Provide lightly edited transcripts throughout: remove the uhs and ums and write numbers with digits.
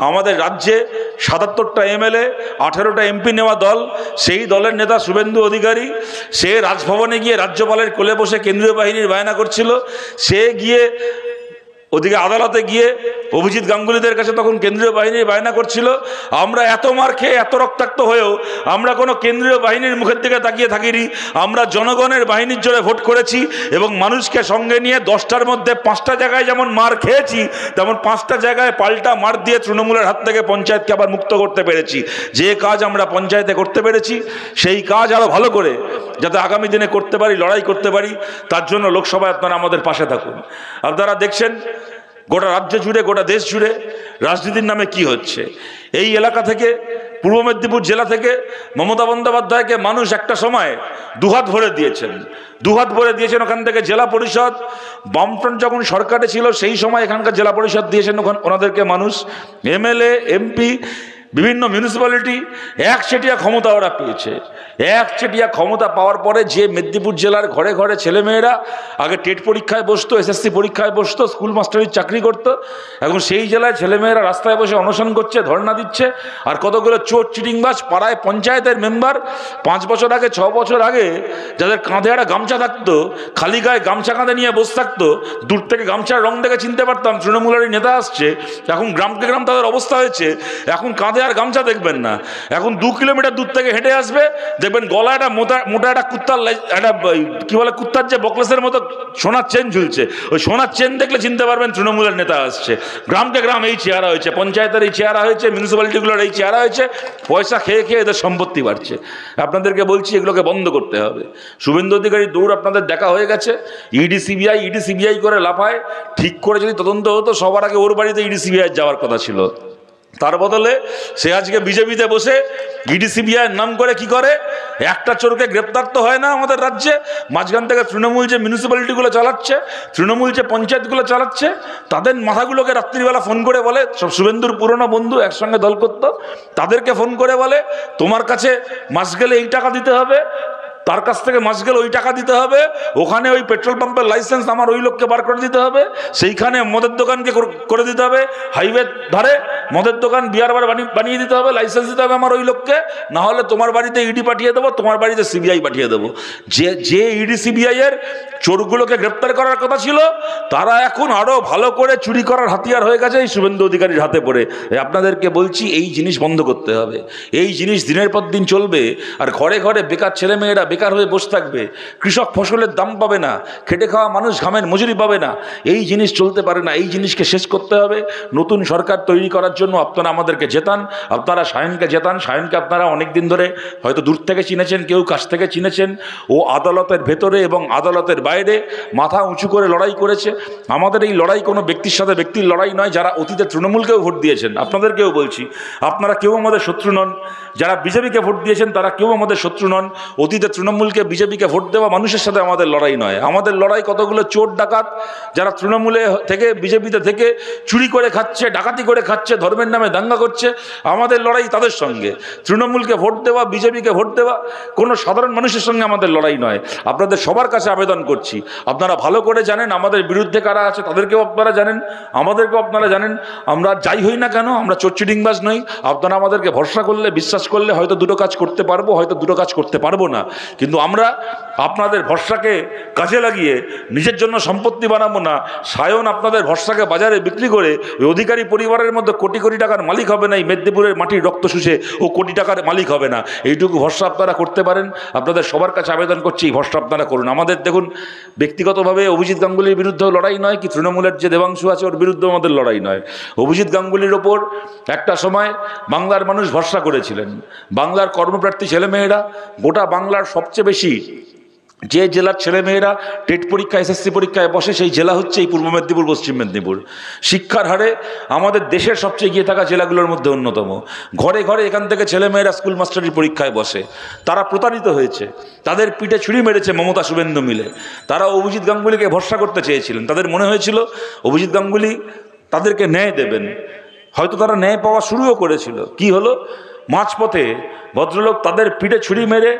আমাদের রাজ্যে ৭৭টা MLA 18টা MP নেওয়া দল, সেই দলের নেতা শুভেন্দু অধিকারী, সে রাজভবনে গিয়ে রাজ্যপালের কোলে বসে কেন্দ্রীয় বাহিনীর বায়না করছিল। সে গিয়ে ওদিকে আদালতে গিয়ে অভিজিৎ গাঙ্গুলিদের কাছে তখন কেন্দ্রীয় বাহিনীর বায়না করছিল। আমরা এত মার খেয়ে এত রক্তাক্ত হয়েও আমরা কোনো কেন্দ্রীয় বাহিনীর মুখের দিকে তাকিয়ে থাকিনি। আমরা জনগণের বাহিনীর জোরে ভোট করেছি এবং মানুষকে সঙ্গে নিয়ে 10টার মধ্যে 5টা জায়গায় যেমন মার খেয়েছি, তেমন 5টা জায়গায় পাল্টা মার দিয়ে তৃণমূলের হাত থেকে পঞ্চায়েতকে আবার মুক্ত করতে পেরেছি। যে কাজ আমরা পঞ্চায়েতে করতে পেরেছি, সেই কাজ আরও ভালো করে যাতে আগামী দিনে করতে পারি, লড়াই করতে পারি, তার জন্য লোকসভায় আপনারা আমাদের পাশে থাকুন। আপনারা দেখছেন গোটা রাজ্য জুড়ে, গোটা দেশ জুড়ে রাজনীতির নামে কি হচ্ছে। এই এলাকা থেকে, পূর্ব মেদিনীপুর জেলা থেকে মমতা বন্দ্যোপাধ্যায়কে মানুষ একটা সময় দুহাত ভরে দিয়েছেন, ওখান থেকে জেলা পরিষদ। বামফ্রন্ট যখন সরকারে ছিল সেই সময় এখানকার জেলা পরিষদ দিয়েছেন ওনাদেরকে মানুষ, এমএলএ, এমপি, বিভিন্ন মিউনিসিপ্যালিটি, একচেটিয়া ক্ষমতা ওরা পেয়েছে। একচেটিয়া ক্ষমতা পাওয়ার পরে যে মেদিনীপুর জেলার ঘরে ঘরে ছেলেমেয়েরা আগে টেট পরীক্ষায় বসতো, এসএসসি পরীক্ষায় বসতো, স্কুল মাস্টারির চাকরি করতো, এখন সেই জেলায় ছেলেমেয়েরা রাস্তায় বসে অনশন করছে, ধর্ণা দিচ্ছে। আর কতগুলো চোর চিটিংবাজ পাড়ায় পঞ্চায়েতের মেম্বার 5 বছর আগে, 6 বছর আগে যাদের কাঁধে একটা গামছা থাকতো, খালি গায়ে গামছা কাঁধে নিয়ে বসে থাকতো, দূর থেকে গামছার রং দেখে চিনতে পারতাম তৃণমূলেরই নেতা আসছে। এখন গ্রামকে গ্রাম তাদের অবস্থা হয়েছে, এখন কাঁধে আর গামছা দেখবেন না, এখন 2 কিলোমিটার দূর থেকে হেঁটে আসবে, দেখবেন গলা একটা মোটা একটা কুত্তার একটা কি বলে কুত্তার যে বকলেসের মতো সোনার চেন ঝুলছে, ওই সোনার চেন দেখলে চিনতে পারবেন তৃণমূলের নেতা আসছে। গ্রামকে গ্রাম এই চেহারা হয়েছে, পঞ্চায়েতের এই চেহারা হয়েছে, মিউনিসিপ্যালিটিগুলোর এই চেহারা হয়েছে। পয়সা খেয়ে খেয়ে এদের সম্পত্তি বাড়ছে। আপনাদেরকে বলছি এগুলোকে বন্ধ করতে হবে। শুভেন্দু অধিকারী দৌড় আপনাদের দেখা হয়ে গেছে। ইডি সিবিআই করে লাফায়। ঠিক করে যদি তদন্ত হতো, সবার আগে ওর বাড়িতে ইডি সিবিআই যাওয়ার কথা ছিল। তার বদলে সে আজকে বিজেপিতে বসে ইডি সিবিআইয়ের নাম করে কি করে, একটা চোরকে গ্রেপ্তার তো হয় না আমাদের রাজ্যে। মাঝখান থেকে তৃণমূল যে মিউনিসিপ্যালিটিগুলো চালাচ্ছে, তৃণমূল যে পঞ্চায়েতগুলো চালাচ্ছে, তাদের মাথাগুলোকে রাত্রিবেলা ফোন করে বলে, সব শুভেন্দুর পুরনো বন্ধু, একসঙ্গে দল করতো, তাদেরকে ফোন করে বলে তোমার কাছে মাস গেলে এই টাকা দিতে হবে, তার কাছ থেকে মাস গেলে ওই টাকা দিতে হবে, ওখানে ওই পেট্রোল পাম্পের লাইসেন্স আমার ওই লোককে বার করে দিতে হবে, সেইখানে মদের দোকানকে করে দিতে হবে, হাইওয়ে ধারে মদের দোকান বিয়ার বার বানিয়ে দিতে হবে, লাইসেন্স দিতে হবে আমার ওই লোককে, না হলে তোমার বাড়িতে ইডি পাঠিয়ে দেবো, তোমার বাড়িতে সিবিআই পাঠিয়ে দেবো। যে ইডি সিবিআই এর চোরগুলোকে গ্রেপ্তার করার কথা ছিল, তারা এখন আরো ভালো করে চুরি করার হাতিয়ার হয়ে গেছে এই শুভেন্দু অধিকারীর হাতে পড়ে। আপনাদেরকে বলছি এই জিনিস বন্ধ করতে হবে। এই জিনিস দিনের পর দিন চলবে, আর ঘরে ঘরে বেকার ছেলেমেয়েরা বেকার হয়ে বসে থাকবে, কৃষক ফসলের দাম পাবে না, খেটে খাওয়া মানুষ ঘামের মজুরি পাবে না। এই জিনিস চলতে পারে না, এই জিনিসকে শেষ করতে হবে। নতুন সরকার তৈরি করার জন্য আপনারা আমাদেরকে জেতান, আপনারা সায়নকে জেতান। সায়নকে আপনারা অনেক দিন ধরে হয়তো দূর থেকে চিনেছেন, কেউ কাছ থেকে চিনেছেন। ও আদালতের ভেতরে এবং আদালতের বাইরে মাথা উঁচু করে লড়াই করেছে। আমাদের এই লড়াই কোনো ব্যক্তির সাথে ব্যক্তির লড়াই নয়। যারা অতীতে তৃণমূলকেও ভোট দিয়েছেন, আপনাদেরকেও বলছি, আপনারা কেউ আমাদের শত্রু নন। যারা বিজেপিকে ভোট দিয়েছেন তারা কেউ আমাদের শত্রু নন। অতীতে তৃণমূলকে বিজেপিকে ভোট দেওয়া মানুষের সাথে আমাদের লড়াই নয়। আমাদের লড়াই কতগুলো চোর ডাকাত যারা তৃণমূলে থেকে বিজেপিতে থেকে চুরি করে খাচ্ছে, ডাকাতি করে খাচ্ছে, ধর্মের নামে দাঙ্গা করছে, আমাদের লড়াই তাদের সঙ্গে। তৃণমূলকে ভোট দেওয়া, বিজেপিকে ভোট দেওয়া কোনো সাধারণ মানুষের সঙ্গে আমাদের লড়াই নয়। আপনাদের সবার কাছে আবেদন করছি, আপনারা ভালো করে জানেন আমাদের বিরুদ্ধে কারা আছে, তাদেরকেও আপনারা জানেন, আমাদেরকেও আপনারা জানেন। আমরা যাই হই না কেন, আমরা চোর চিটিংবাজ নই। আপনারা আমাদেরকে ভরসা করলে, বিশ্বাস করলে হয়তো দুটো কাজ করতে পারবো, হয়তো দুটো কাজ করতে পারবো না, কিন্তু আমরা আপনাদের ভরসাকে কাজে লাগিয়ে নিজের জন্য সম্পত্তি বানাবো না। সায়ন আপনাদের ভরসাকে বাজারে বিক্রি করে ওই অধিকারী পরিবারের মধ্যে কোটি কোটি টাকার মালিক হবে না, এই মেদিনীপুরের মাটির রক্ত শুষে ও কোটি টাকার মালিক হবে না। এইটুকু ভরসা আপনারা করতে পারেন। আপনাদের সবার কাছে আবেদন করছি, এই ভরসা আপনারা করুন। আমাদের দেখুন, ব্যক্তিগতভাবে অভিজিৎ গাঙ্গুলির বিরুদ্ধেও লড়াই নয়, কি তৃণমূলের যে দেবাংশু আছে ওর বিরুদ্ধেও আমাদের লড়াই নয়। অভিজিৎ গাঙ্গুলির ওপর একটা সময় বাংলার মানুষ ভরসা করেছিলেন। বাংলার কর্মপ্রার্থী ছেলেমেয়েরা, গোটা বাংলার সবচেয়ে বেশি যে জেলার ছেলেমেয়েরা টেট পরীক্ষা, এসএসসি পরীক্ষায় বসে, সেই জেলা হচ্ছে এই পূর্ব মেদিনীপুর, পশ্চিম মেদিনীপুর। শিক্ষার হারে আমাদের দেশের সবচেয়ে এগিয়ে থাকা জেলাগুলোর মধ্যে অন্যতম। ঘরে ঘরে এখান থেকে ছেলেমেয়েরা স্কুল মাস্টারির পরীক্ষায় বসে। তারা প্রতারিত হয়েছে, তাদের পিঠে ছুরি মেরেছে মমতা শুভেন্দু মিলে। তারা অভিজিৎ গাঙ্গুলিকে ভরসা করতে চেয়েছিলেন, তাদের মনে হয়েছিল অভিজিৎ গাঙ্গুলি তাদেরকে ন্যায় দেবেন। হয়তো তারা ন্যায় পাওয়া শুরুও করেছিল। কি হলো, মাঝপথে ভদ্রলোক তাদের পিঠে ছুরি মেরে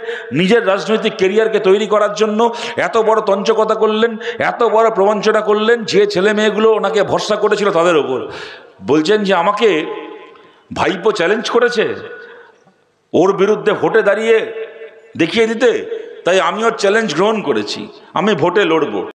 নিজের রাজনৈতিক কেরিয়ারকে তৈরি করার জন্য এত বড় তঞ্চকতা করলেন, এত বড় প্রবঞ্চনা করলেন, যে ছেলে মেয়েগুলো ওনাকে ভরসা করেছিল তাদের ওপর। বলছেন যে আমাকে ভাইপো চ্যালেঞ্জ করেছে ওর বিরুদ্ধে ভোটে দাঁড়িয়ে দেখিয়ে দিতে, তাই আমিও চ্যালেঞ্জ গ্রহণ করেছি, আমি ভোটে লড়বো।